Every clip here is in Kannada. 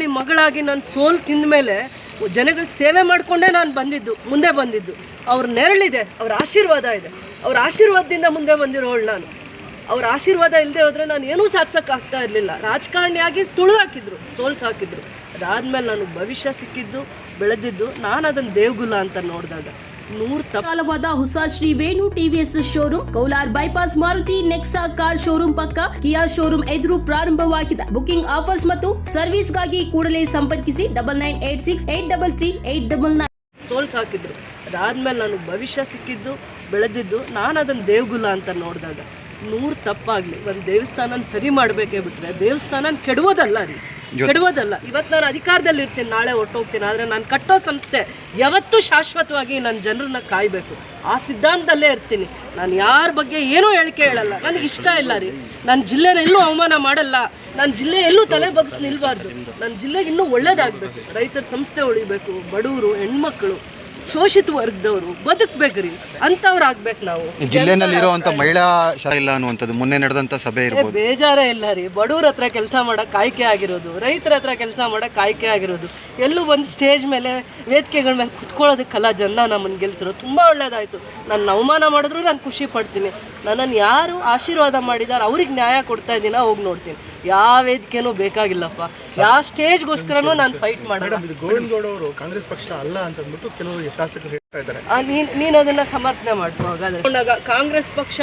ರಾಜಕಾರಣಿ ಮಗಳಾಗಿ ನಾನು ಸೋಲು ತಿಂದ ಮೇಲೆ ಜನಗಳ ಸೇವೆ ಮಾಡಿಕೊಂಡೇ ನಾನು ಮುಂದೆ ಬಂದಿದ್ದು. ಅವ್ರ ನೆರಳಿದೆ, ಅವ್ರ ಆಶೀರ್ವಾದ ಇದೆ. ಅವ್ರ ಆಶೀರ್ವಾದದಿಂದ ಮುಂದೆ ಬಂದಿರೋಳು ನಾನು. ಅವ್ರ ಆಶೀರ್ವಾದ ಇಲ್ಲದೆ ಹೋದರೆ ನಾನು ಏನೂ ಸಾಧಿಸೋಕ್ಕಾಗ್ತಾ ಇರಲಿಲ್ಲ. ರಾಜಕಾರಣಿಯಾಗಿ ತುಳಿದಾಕಿದ್ರು, ಸೋಲ್ಸಾಕಿದ್ರು. ಅದಾದಮೇಲೆ ನನಗೆ ಭವಿಷ್ಯ ಸಿಕ್ಕಿದ್ದು, ಬೆಳೆದಿದ್ದು, ನಾನು ಅದನ್ನು ದೇವ್ಗುಲ ಅಂತ ನೋಡಿದಾಗ 100 ಕಾಲವಾದ ಹೊಸ ಶ್ರೀ ವೇಣು ಟಿವಿಎಸ್ ಶೋರೂಮ್ ಕೌಲಾರ್ bypass Maruti Nexa car showroom ಪಕ್ಕ ಕಿಯಾ ಶೋರೂಮ್ ಎದುರು ಪ್ರಾರಂಭವಾಗಿದೆ. ಬುಕಿಂಗ್ ಆಫರ್ಸ್ ಮತ್ತು ಸರ್ವಿಸ್ಗಾಗಿ ಕೂಡಲೇ ಸಂಪರ್ಕಿಸಿ 9986833899. ಸೋಲ್ಸಾಕಿದ್ರು. ಅದಾದಮೇಲೆ ನನಗೆ ಭವಿಷ್ಯ ಸಿಕ್ಕಿದ್ದು, ಬೆಳೆದಿದ್ದು, ನಾನು ಅದನ್ನು ದೇವ್ಗುಲ ಅಂತ ನೋಡಿದಾಗ 100 ತಪ್ಪಾಗಲಿ ಒಂದು ದೇವಸ್ಥಾನ ಸರಿ ಮಾಡಬೇಕೇ ಬಿಟ್ಟರೆ ದೇವಸ್ಥಾನ ಕೆಡುವುದಲ್ಲ ರೀ, ಕೆಡುವುದಲ್ಲ. ಇವತ್ತು ನಾನು ಅಧಿಕಾರದಲ್ಲಿ ಇರ್ತೀನಿ, ನಾಳೆ ಹೊರಟೋಗ್ತೀನಿ. ಆದರೆ ನಾನು ಕಟ್ಟೋ ಸಂಸ್ಥೆ ಯಾವತ್ತೂ ಶಾಶ್ವತವಾಗಿ ನನ್ನ ಜನರನ್ನ ಕಾಯಬೇಕು, ಆ ಸಿದ್ಧಾಂತದಲ್ಲೇ ಇರ್ತೀನಿ. ನಾನು ಯಾರ ಬಗ್ಗೆ ಏನೂ ಹೇಳಿಕೆ ಹೇಳಲ್ಲ. ನನಗೆ ಇಷ್ಟ ಇಲ್ಲ ರೀ. ನನ್ನ ಜಿಲ್ಲೆನ ಎಲ್ಲೂ ಅವಮಾನ ಮಾಡಲ್ಲ. ನನ್ನ ಜಿಲ್ಲೆ ಎಲ್ಲೂ ತಲೆ ಬಗ್ಗಿಸಿ ನಿಲ್ಬಾರ್ದು. ನನ್ನ ಜಿಲ್ಲೆಗೆ ಇನ್ನೂ ಒಳ್ಳೇದಾಗಬೇಕು. ರೈತರ ಸಂಸ್ಥೆ ಉಳಿಬೇಕು, ಬಡವರು, ಹೆಣ್ಮಕ್ಳು, ಶೋಷಿತ ವರ್ಗದವರು ಬದುಕಬೇಕ್ರಿ, ಅಂಥವ್ರು ಆಗ್ಬೇಕು ನಾವು. ಜಿಲ್ಲೆನಲ್ಲಿರುವಂತ ಮಹಿಳಾ ಶಾಲೆ ಇಲ್ಲ ಅನ್ನುವಂಥದ್ದು ಮೊನ್ನೆ ನಡೆದಂತ ಸಭೆ ಇರಬಹುದು. ಬೇಜಾರೇ ಇಲ್ಲ ರೀ. ಬಡವ್ರ ಹತ್ರ ಕೆಲಸ ಮಾಡಕ್ಕೆ ಆಯ್ಕೆ ಆಗಿರೋದು, ರೈತರ ಹತ್ರ ಕೆಲಸ ಮಾಡಕ್ಕೆ ಆಯ್ಕೆ ಆಗಿರೋದು, ಎಲ್ಲೂ ಒಂದು ಸ್ಟೇಜ್ ಮೇಲೆ ವೇದಿಕೆಗಳ ಮೇಲೆ ಕುತ್ಕೊಳ್ಳೋದಕ್ಕಲ್ಲ ಜನ ನಮ್ಮನ್ನು ಗೆಲ್ಸಿರೋದು. ತುಂಬ ಒಳ್ಳೇದಾಯಿತು. ನನ್ನ ಅವಮಾನ ಮಾಡಿದ್ರು ನಾನು ಖುಷಿ ಪಡ್ತೀನಿ. ನನ್ನನ್ನು ಯಾರು ಆಶೀರ್ವಾದ ಮಾಡಿದಾರೆ ಅವ್ರಿಗೆ ನ್ಯಾಯ ಕೊಡ್ತಾ ಇದ್ದೀನ ಹೋಗಿ ನೋಡ್ತೀನಿ. ಯಾವ ವೇದಿಕೆನೂ ಬೇಕಾಗಿಲ್ಲಪ್ಪ, ಯಾವ ಸ್ಟೇಜ್ಗೋಸ್ಕರನೂ ನಾನು ಫೈಟ್ ಮಾಡೋಣ. ಗೋವಿಂದಗೌಡ ಅವರು ಕಾಂಗ್ರೆಸ್ ಪಕ್ಷ ಅಲ್ಲ ಅಂತ ಅಂದ್ಬಿಟ್ಟು ಕೆಲವರು ಶಾಸಕರು ಹೇಳ್ತಾ ಇದ್ದಾರೆ. ನೀನು ಅದನ್ನು ಸಮರ್ಥನೆ ಮಾಡ್ಕೊಂಡಾಗ ಕಾಂಗ್ರೆಸ್ ಪಕ್ಷ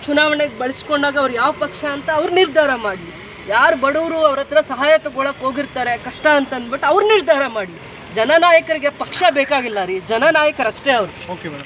ಚುನಾವಣೆಗೆ ಬಳಸ್ಕೊಂಡಾಗ ಅವ್ರು ಯಾವ ಪಕ್ಷ ಅಂತ ಅವ್ರು ನಿರ್ಧಾರ ಮಾಡಲಿ. ಯಾರು ಬಡವರು ಅವ್ರ ಹತ್ರ ಸಹಾಯ ತಗೊಳಕ್ಕೆ ಹೋಗಿರ್ತಾರೆ ಕಷ್ಟ ಅಂತ ಅಂದ್ಬಿಟ್ಟು ಅವ್ರು ನಿರ್ಧಾರ ಮಾಡಲಿ. ಜನನಾಯಕರಿಗೆ ಪಕ್ಷ ಬೇಕಾಗಿಲ್ಲ ರೀ, ಜನನಾಯಕರಷ್ಟೇ ಅವರು. Okay madam.